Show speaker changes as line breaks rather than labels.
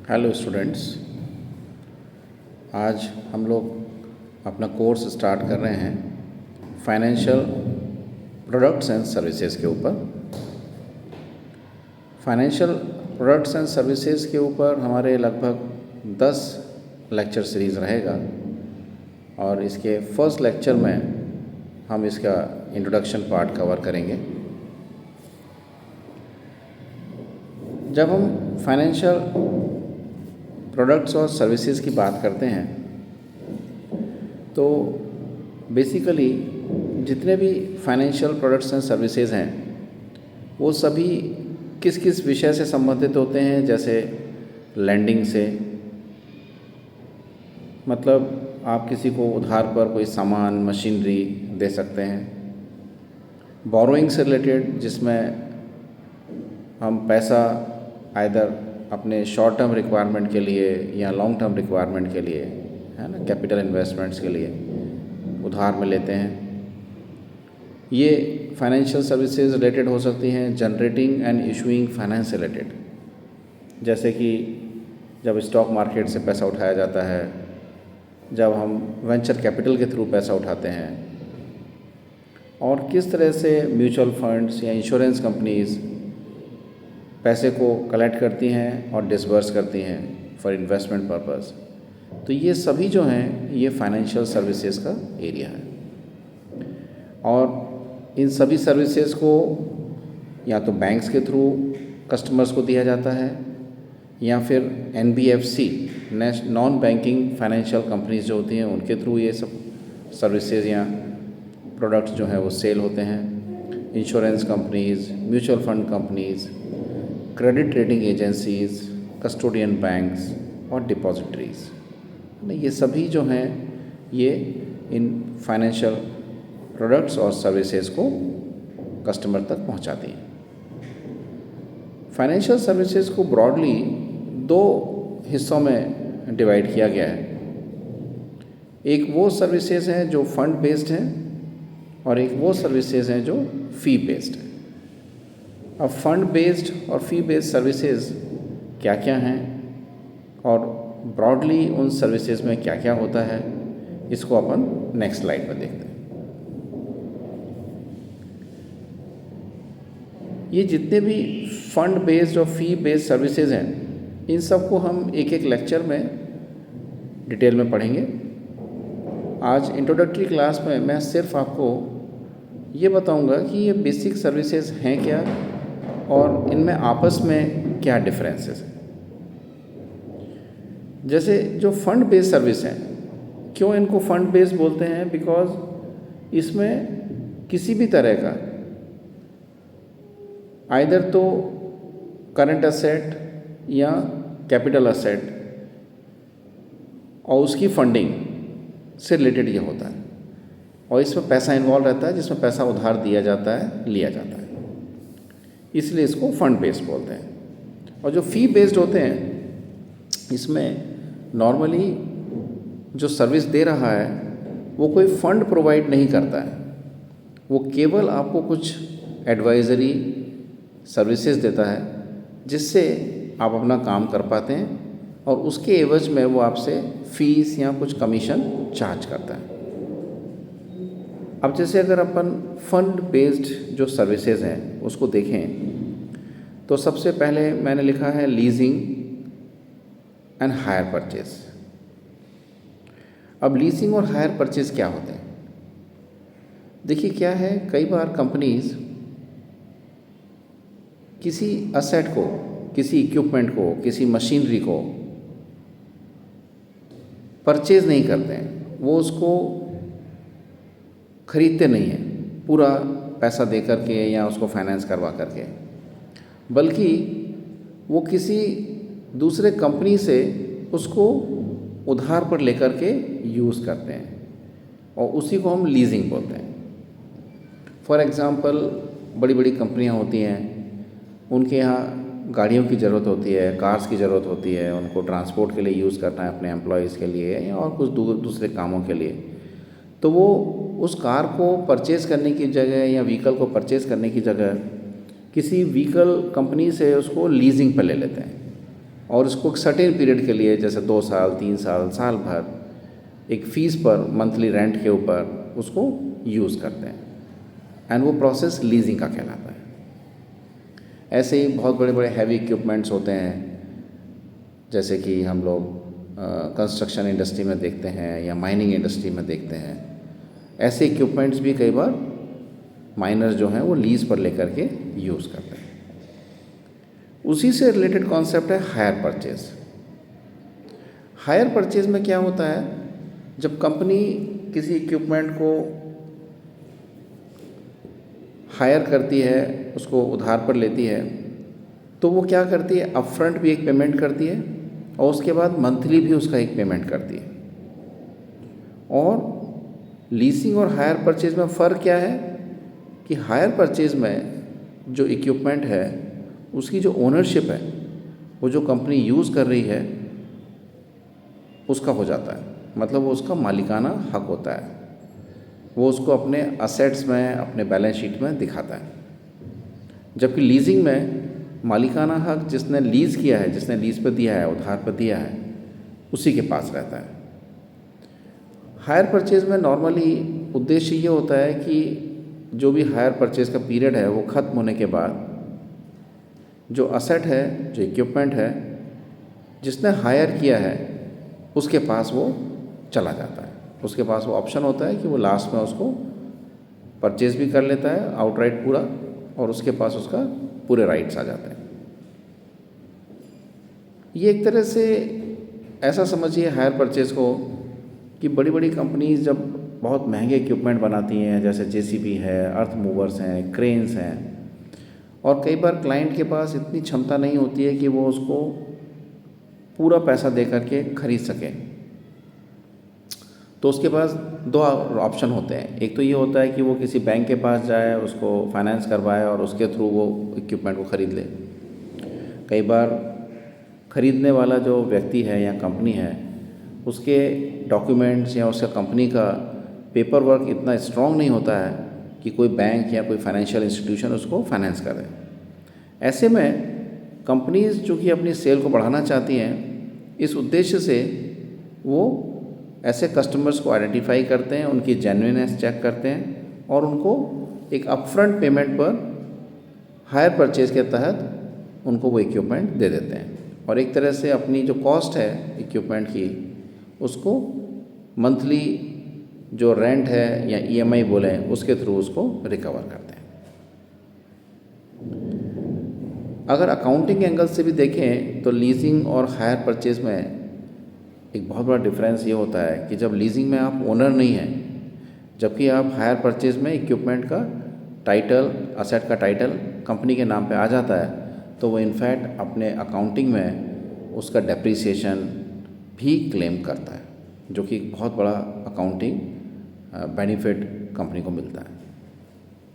Hello students. आज हम लोग अपना कोर्स स्टार्ट कर रहे हैं फाइनेंशियल प्रोडक्ट्स एंड सर्विसेज के ऊपर। फाइनेंशियल प्रोडक्ट्स एंड सर्विसेज के ऊपर हमारे लगभग 10 लेक्चर सीरीज़ रहेगा और इसके फर्स्ट लेक्चर में हम इसका इंट्रोडक्शन पार्ट कवर करेंगे। जब हम फाइनेंशियल प्रोडक्ट्स और सर्विसेज की बात करते हैं तो बेसिकली जितने भी फाइनेंशियल प्रोडक्ट्स एंड सर्विसेज हैं वो सभी किस किस विषय से संबंधित होते हैं। जैसे लैंडिंग से, मतलब आप किसी को उधार पर कोई सामान मशीनरी दे सकते हैं। बोरोइंग से रिलेटेड, जिसमें हम पैसा आइदर अपने शॉर्ट टर्म रिक्वायरमेंट के लिए या लॉन्ग टर्म रिक्वायरमेंट के लिए, है ना, कैपिटल इन्वेस्टमेंट्स के लिए उधार में लेते हैं। ये फाइनेंशियल सर्विसेज रिलेटेड हो सकती हैं generating and issuing finance related, जैसे कि जब स्टॉक मार्केट से पैसा उठाया जाता है, जब हम वेंचर कैपिटल के थ्रू पैसा उठाते हैं, और किस तरह से म्यूचुअल फंड्स या इंश्योरेंस कंपनीज़ पैसे को कलेक्ट करती हैं और डिसबर्स करती हैं फॉर इन्वेस्टमेंट पर्पस। तो ये सभी जो हैं ये फाइनेंशियल सर्विसेज का एरिया है। और इन सभी सर्विसेज को या तो बैंक्स के थ्रू कस्टमर्स को दिया जाता है या फिर NBFC, non banking financial companies जो होती हैं उनके थ्रू ये सब सर्विसेज या प्रोडक्ट्स जो हैं वो सेल होते हैं। Insurance companies, mutual fund companies, credit rating agencies, custodian banks और डिपॉजिटरीज़, ये सभी जो हैं ये इन फाइनेंशियल प्रोडक्ट्स और सर्विसेज को कस्टमर तक पहुंचाती हैं। फाइनेंशियल सर्विसेज को ब्रॉडली 2 हिस्सों में डिवाइड किया गया है। एक वो सर्विसेज हैं जो फंड बेस्ड हैं और एक वो सर्विसेज हैं जो फ़ी बेस्ड है। अब फंड बेस्ड और फ़ी बेस्ड सर्विसेज क्या क्या हैं और ब्रॉडली उन सर्विसेज में क्या क्या होता है, इसको अपन नेक्स्ट स्लाइड में देखते हैं। ये जितने भी फंड बेस्ड और फ़ी बेस्ड सर्विसेज हैं इन सब को हम एक एक लेक्चर में डिटेल में पढ़ेंगे। आज इंट्रोडक्टरी क्लास में मैं सिर्फ आपको ये बताऊंगा कि ये बेसिक सर्विसेज हैं क्या और इनमें आपस में क्या डिफरेंसेस हैं। जैसे जो फंड बेस्ड सर्विस हैं, क्यों इनको फंड बेस्ड बोलते हैं? बिकॉज इसमें किसी भी तरह का आइदर तो करंट असेट या कैपिटल असेट और उसकी फंडिंग से रिलेटेड ये होता है और इसमें पैसा इन्वॉल्व रहता है, जिसमें पैसा उधार दिया जाता है, लिया जाता है, इसलिए इसको फंड बेस्ड बोलते हैं। और जो फ़ी बेस्ड होते हैं इसमें नॉर्मली जो सर्विस दे रहा है वो कोई फंड प्रोवाइड नहीं करता है, वो केवल आपको कुछ एडवाइजरी सर्विसेज देता है जिससे आप अपना काम कर पाते हैं और उसके एवज में वो आपसे फ़ीस या कुछ कमीशन चार्ज करता है। अब जैसे अगर अपन फंड बेस्ड जो सर्विसेज हैं उसको देखें तो सबसे पहले मैंने लिखा है लीजिंग एंड हायर परचेज। अब लीजिंग और हायर परचेज क्या होते हैं? देखिए क्या है, कई बार कंपनीज किसी असेट को, किसी इक्विपमेंट को, किसी मशीनरी को परचेज नहीं करते हैं, वो उसको खरीदते नहीं हैं पूरा पैसा दे करके या उसको फाइनेंस करवा करके, बल्कि वो किसी दूसरे कंपनी से उसको उधार पर लेकर के यूज़ करते हैं और उसी को हम लीजिंग बोलते हैं। फॉर एग्ज़ाम्पल बड़ी बड़ी कंपनियां होती हैं, उनके यहाँ गाड़ियों की ज़रूरत होती है, कार्स की ज़रूरत होती है, उनको ट्रांसपोर्ट के लिए यूज़ करना है अपने एम्प्लॉयज़ के लिए या और कुछ दूसरे कामों के लिए। तो वो उस कार को परचेज़ करने की जगह या व्हीकल को परचेज़ करने की जगह किसी व्हीकल कंपनी से उसको लीजिंग पर ले लेते हैं और इसको एक सर्टेन पीरियड के लिए, जैसे 2 साल, 3 साल, साल भर, एक फ़ीस पर मंथली रेंट के ऊपर उसको यूज़ करते हैं, एंड वो प्रोसेस लीजिंग का कहलाता है। ऐसे ही बहुत बड़े बड़े हैवी इक्विपमेंट्स होते हैं, जैसे कि हम लोग कंस्ट्रक्शन इंडस्ट्री में देखते हैं या माइनिंग इंडस्ट्री में देखते हैं। ऐसे इक्विपमेंट्स भी कई बार माइनर्स जो हैं वो लीज़ पर लेकर के यूज़ करते हैं। उसी से रिलेटेड कॉन्सेप्ट है हायर परचेज। हायर परचेज में क्या होता है, जब कंपनी किसी इक्विपमेंट को हायर करती है, उसको उधार पर लेती है, तो वो क्या करती है, अपफ्रंट भी एक पेमेंट करती है और उसके बाद मंथली भी उसका एक पेमेंट करती है। और लीजिंग और हायर परचेज में फ़र्क क्या है कि हायर परचेज में जो इक्विपमेंट है उसकी जो ओनरशिप है वो जो कंपनी यूज़ कर रही है उसका हो जाता है, मतलब वो उसका मालिकाना हक होता है, वो उसको अपने असेट्स में, अपने बैलेंस शीट में दिखाता है। जबकि लीजिंग में मालिकाना हक जिसने लीज़ किया है, जिसने लीज़ पर दिया है, उधार पर दिया है, उसी के पास रहता है। हायर परचेज में नॉर्मली उद्देश्य ये होता है कि जो भी हायर परचेज का पीरियड है वो ख़त्म होने के बाद जो असेट है, जो इक्विपमेंट है, जिसने हायर किया है उसके पास वो चला जाता है। उसके पास वो ऑप्शन होता है कि वो लास्ट में उसको परचेज भी कर लेता है आउटराइट पूरा, और उसके पास उसका पूरे राइट्स आ जाते हैं। ये एक तरह से ऐसा समझिए हायर परचेज को कि बड़ी बड़ी कंपनीज जब बहुत महंगे इक्विपमेंट बनाती हैं, जैसे जेसीबी है, अर्थ मूवर्स हैं, क्रेन्स हैं, और कई बार क्लाइंट के पास इतनी क्षमता नहीं होती है कि वो उसको पूरा पैसा दे करके खरीद सके, तो उसके पास 2 ऑप्शन होते हैं। एक तो ये होता है कि वो किसी बैंक के पास जाए, उसको फाइनेंस करवाए और उसके थ्रू वो इक्विपमेंट को ख़रीद ले। कई बार ख़रीदने वाला जो व्यक्ति है या कंपनी है, उसके डॉक्यूमेंट्स या उसका कंपनी का पेपर वर्क इतना स्ट्रॉन्ग नहीं होता है कि कोई बैंक या कोई फाइनेंशियल इंस्टीट्यूशन उसको फाइनेंस करे। ऐसे में कंपनीज जो कि अपनी सेल को बढ़ाना चाहती हैं, इस उद्देश्य से वो ऐसे कस्टमर्स को आइडेंटिफाई करते हैं, उनकी जेन्युइननेस चेक करते हैं और उनको एक अपफ्रंट पेमेंट पर हायर परचेज के तहत उनको वो इक्विपमेंट दे देते हैं, और एक तरह से अपनी जो कॉस्ट है इक्विपमेंट की उसको मंथली जो रेंट है या ईएमआई बोलें उसके थ्रू उसको रिकवर करते हैं। अगर अकाउंटिंग एंगल से भी देखें तो लीजिंग और हायर परचेज में एक बहुत बड़ा डिफरेंस ये होता है कि जब लीजिंग में आप ओनर नहीं हैं, जबकि आप हायर परचेज में इक्विपमेंट का टाइटल, असेट का टाइटल कंपनी के नाम पे आ जाता है, तो वो इनफैक्ट अपने अकाउंटिंग में उसका डेप्रिसिएशन भी क्लेम करता है, जो कि बहुत बड़ा अकाउंटिंग बेनिफिट कंपनी को मिलता है।